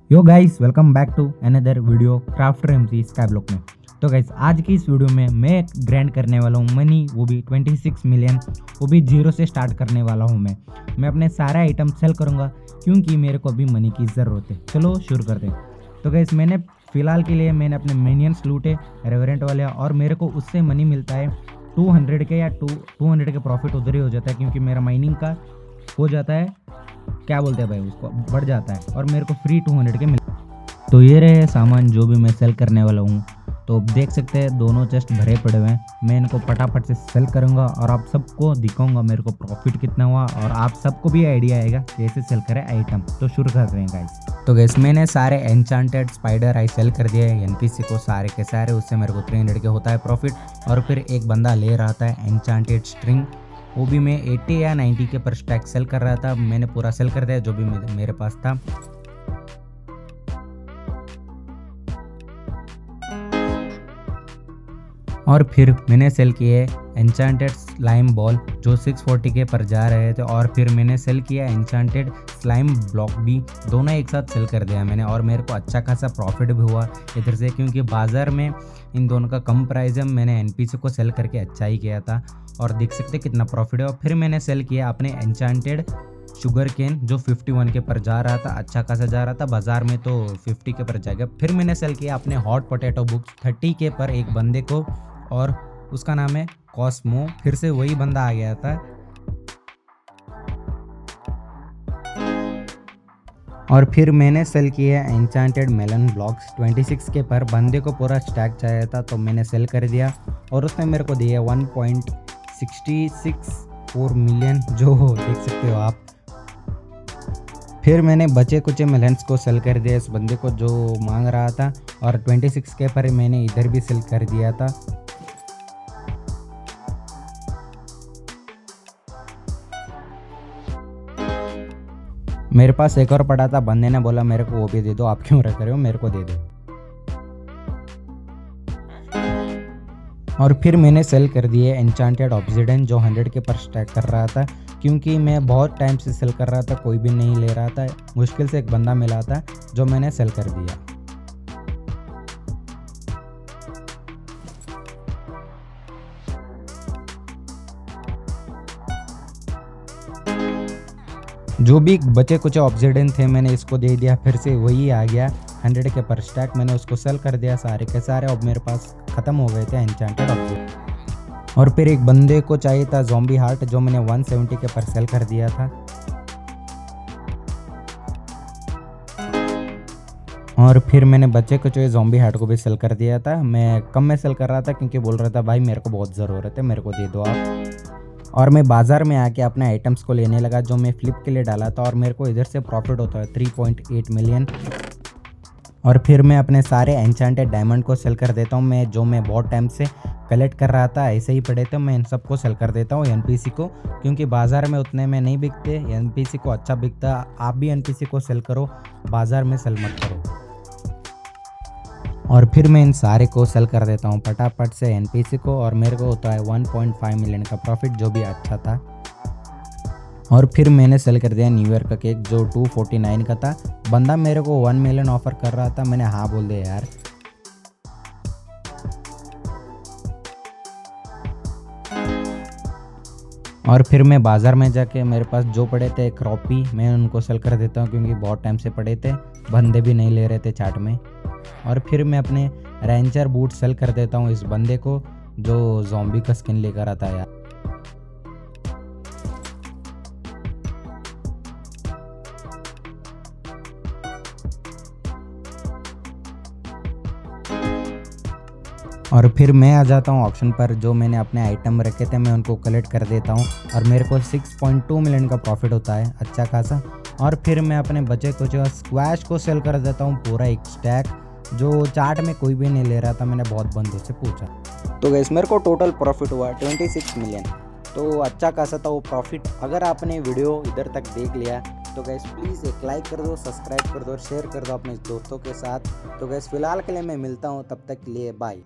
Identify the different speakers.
Speaker 1: Yo guys welcome back to another video Crafter MC Skyblock में। तो guys आज की इस वीडियो में मैं ग्रैंड करने वाला हूँ मनी, वो भी 26 मिलियन, वो भी जीरो से स्टार्ट करने वाला हूँ। मैं अपने सारे आइटम सेल करूँगा क्योंकि मेरे को अभी मनी की ज़रूरत है। चलो शुरू करते हैं। तो गाइस मैंने फ़िलहाल के लिए मैंने अपने मिनियंस लूटे रेवरेंट वाले, और मेरे को उससे मनी मिलता है 200 के या 200 के प्रॉफिट उधर ही हो जाता है क्योंकि मेरा माइनिंग का हो जाता है, क्या बोलते हैं भाई, उसको बढ़ जाता है और मेरे को फ्री 200 के मिल। तो ये रहे सामान जो भी मैं सेल करने वाला हूँ। तो देख सकते हैं दोनों चेस्ट भरे पड़े हुए हैं। मैं इनको फटाफट से सेल करूँगा और आप सबको दिखाऊंगा मेरे को प्रॉफिट कितना हुआ, और आप सबको भी आइडिया आएगा कैसे सेल करें आइटम। तो शुरू कर रहे हैं गाइस। तो गाइस मैंने सारे एन्चांटेड स्पाइडर आई सेल कर दिए एनपीसी को सारे के सारे। उससे मेरे को 300 के होता है प्रॉफिट। और फिर एक बंदा ले रहा था एन्चांटेड स्ट्रिंग, वो भी मैं 80 या 90 के पर स्टैक सेल कर रहा था। मैंने पूरा सेल कर दिया जो भी मेरे पास था। और फिर मैंने सेल किए एन्चांटेड स्लाइम बॉल जो 640 के पर जा रहे थे। और फिर मैंने सेल किया एन्चांटेड स्लाइम ब्लॉक भी, दोनों एक साथ सेल कर दिया मैंने। और मेरे को अच्छा खासा प्रॉफिट भी हुआ इधर से क्योंकि बाज़ार में इन दोनों का कम प्राइस है। मैंने एनपीसी को सेल करके अच्छा ही किया था और देख सकते कितना प्रॉफिट है। और फिर मैंने सेल किया अपने एन्चांटेड शुगर केन जो 51 के पर जा रहा था, अच्छा खासा जा रहा था बाज़ार में, तो 50 के पर जाएगा। फिर मैंने सेल किया अपने हॉट पोटैटो बुक्स 30 के पर एक बंदे को, और उसका नाम है कॉस्मो। फिर से वही बंदा आ गया था। और फिर मैंने सेल किया एन्चांटेड मेलन ब्लॉक्स 26 के पर, बंदे को पूरा स्टैक चाहिए था तो मैंने सेल कर दिया और उसने मेरे को दिया 1.664 मिलियन, जो देख सकते हो आप। फिर मैंने बचे कुचे मेलन्स को सेल कर दिया इस बंदे को जो मांग रहा था, और 26 के पर मैंने इधर भी सेल कर दिया था। मेरे पास एक और पड़ा था, बंदे ने बोला मेरे को वो भी दे दो, आप क्यों रख रहे हो, मेरे को दे दो। और फिर मैंने सेल कर दिए एन्चांटेड ऑब्सिडियन जो 100 के पर स्टैक कर रहा था क्योंकि मैं बहुत टाइम से सेल कर रहा था, कोई भी नहीं ले रहा था। मुश्किल से एक बंदा मिला था जो मैंने सेल कर दिया। जो भी बचे कुछ ऑब्सिडियन थे मैंने इसको दे दिया। फिर से वही आ गया 100 के पर स्टैक, मैंने उसको सेल कर दिया सारे के सारे। अब मेरे पास ख़त्म हो गए थे एन्चांटेड ऑब्सिडियन। और फिर एक बंदे को चाहिए था ज़ॉम्बी हार्ट जो मैंने 170 के पर सेल कर दिया था। और फिर मैंने बच्चे को जो ज़ॉम्बी हार्ट को भी सेल कर दिया था। मैं कम में सेल कर रहा था क्योंकि बोल रहा था भाई मेरे को बहुत ज़रूरत है, मेरे को दे दो आप। और मैं बाज़ार में आके अपने आइटम्स को लेने लगा जो मैं फ्लिप के लिए डाला था, और मेरे को इधर से प्रॉफिट होता है 3.8 मिलियन। और फिर मैं अपने सारे एन्चांटेड डायमंड को सेल कर देता हूँ। मैं बहुत टाइम से कलेक्ट कर रहा था, ऐसे ही पड़े थे, मैं इन सबको सेल कर देता हूँ एनपीसी को, क्योंकि बाज़ार में उतने में नहीं बिकते, एनपीसी को अच्छा बिकता। आप भी एनपीसी को सेल करो, बाज़ार में सेल मत करो। और फिर मैं इन सारे को सेल कर देता हूँ फटाफट से एनपीसी को, और मेरे को होता है 1.5 मिलियन का प्रॉफिट जो भी अच्छा था। और फिर मैंने सेल कर दिया न्यू ईयर का केक जो 249 का था। बंदा मेरे को 1 मिलियन ऑफर कर रहा था, मैंने हाँ बोल दिया यार। और फिर मैं बाज़ार में जाके मेरे पास जो पड़े थे क्रॉपी, मैं उनको सेल कर देता हूँ क्योंकि बहुत टाइम से पड़े थे, बंदे भी नहीं ले रहे थे चाट में। और फिर मैं अपने रेंजर बूट सेल कर देता हूँ इस बंदे को जो ज़ॉम्बी का स्किन लेकर आता है यार। और फिर मैं आ जाता हूँ ऑप्शन पर, जो मैंने अपने आइटम रखे थे मैं उनको कलेक्ट कर देता हूँ और मेरे को 6.2 मिलियन का प्रॉफिट होता है अच्छा खासा। और फिर मैं अपने बचे कुछ स्क्वैश को सेल कर देता हूँ पूरा एक स्टैक, जो चार्ट में कोई भी नहीं ले रहा था, मैंने बहुत बंदों से पूछा। तो गैस मेरे को टोटल प्रॉफिट हुआ 26 मिलियन, तो अच्छा खासा था वो प्रॉफिट। अगर आपने वीडियो इधर तक देख लिया तो गैस प्लीज़ एक लाइक कर दो, सब्सक्राइब कर दो, शेयर कर दो अपने दोस्तों के साथ। तो गैस फिलहाल के लिए मैं मिलता हूँ, तब तक के लिए बाय।